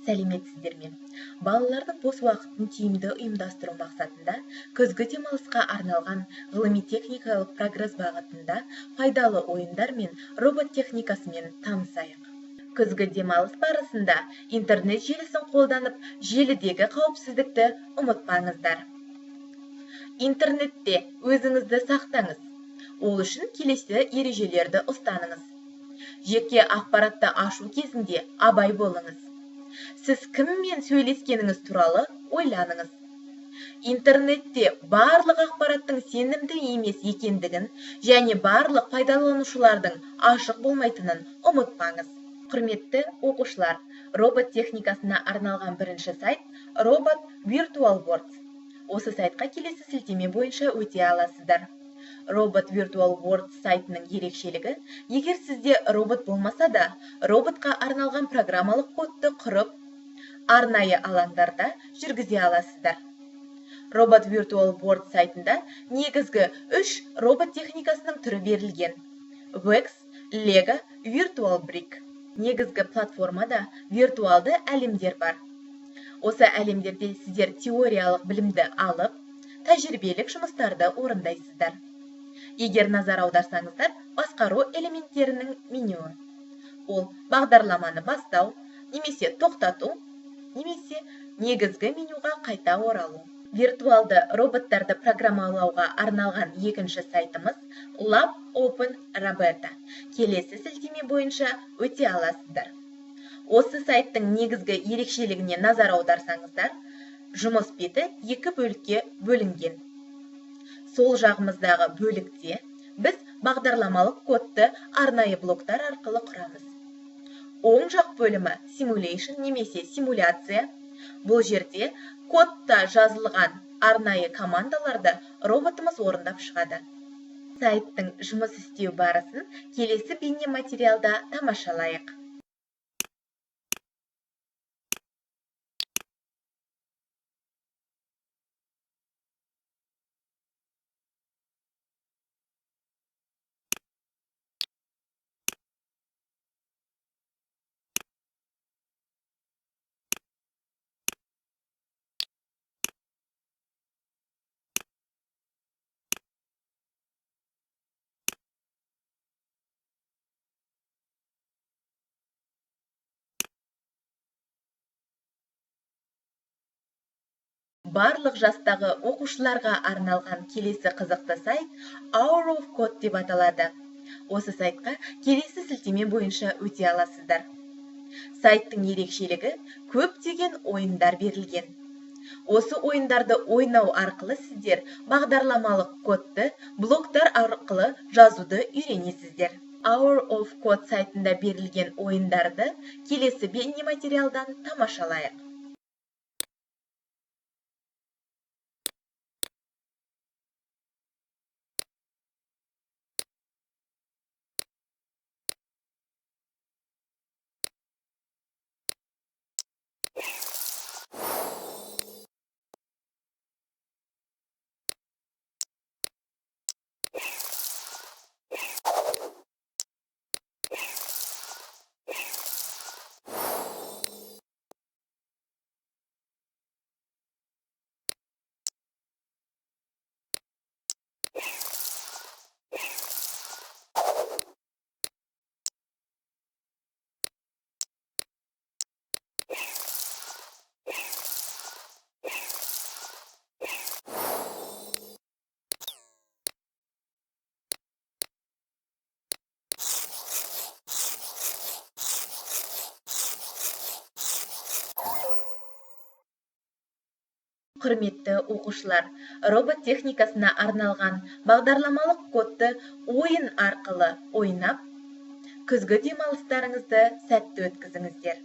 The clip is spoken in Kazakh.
сәлеметсіздер ме? Балалардың бос уақытын тиімді ұйымдастыру мақсатында күзгі демалысқа арналған ғылыми-техникалық прогресс бағытында пайдалы ойындар мен робот техникасымен танысайық. Күзгі демалыс барысында интернет желісін қолданып, желідегі қауіпсіздікті ұмытпаңыздар. Интернетте өзіңізді сақтаңыз. Ол үшін келесі ережелерді ұстаныңыз. Жеке ақпаратты ашу кезінде абай болыңыз. Сіз кіммен сөйлескеніңіз туралы ойланыңыз. Интернетте барлық ақпараттың сенімді емес екендігін және барлық пайдаланушылардың ашық болмайтынын ұмытпаңыз. Құрметті оқушылар, робот техникасына арналған бірінші сайт Robot Virtual Worlds. Осы сайтқа келесі сілтеме бойынша өте аласыздар. Robot Virtual Worlds сайтының ерекшелігі, егер сізде робот болмаса да, роботқа арналған программалық кодты құрып, арнайы алаңдарда жүргізе аласыздар. Robot Virtual Worlds сайтында негізгі 3 робот техникасының түрі берілген. Vex, Lego, Virtual Brick. Негізгі платформада виртуалды әлемдер бар. Осы әлемдерде сіздер теориялық білімді алып, тәжірибелік жұмыстарды орындайсыздар. Егер назар аударсаңыздар, басқару элементтерінің менюі. Ол бағдарламаны бастау, немесе тоқтату, немесе негізгі менюға қайта оралу. Виртуалды роботтарды программалауға арналған екінші сайтымыз Lab Open Roboto. Келесі сілтеме бойынша өте аласыздар. Осы сайттың негізгі ерекшелігіне назар аударсаңыздар, жұмыс беті 2 бөлікке бөлінген. Сол жағымыздағы бөлікте біз бағдарламалық кодты арнайы блоктар арқылы құрамыз. Оң жақ бөлімі Simulation немесе симуляция. Бұл жерде кодта жазылған арнайы командаларды роботымыз орындап шығады. Сайттың жұмыс істеу барысын келесі бейнематериалда тамашалайық. Барлық жастағы оқушыларға арналған келесі қызықты сайт Hour of Code деп аталады. Осы сайтқа келесі сілтеме бойынша өте аласыздар. Сайттың ерекшелігі, көптеген ойындар берілген. Осы ойындарды ойнау арқылы сіздер бағдарламалық кодты блоктар арқылы жазуды үйренесіздер. Hour of Code сайтында берілген ойындарды келесі бейнематериалдан тамашалайық. Құрметті оқушылар, робот техникасына арналған бағдарламалық кодты ойын арқылы ойнап, күзгі демалыстарыңызды сәтті өткізіңіздер.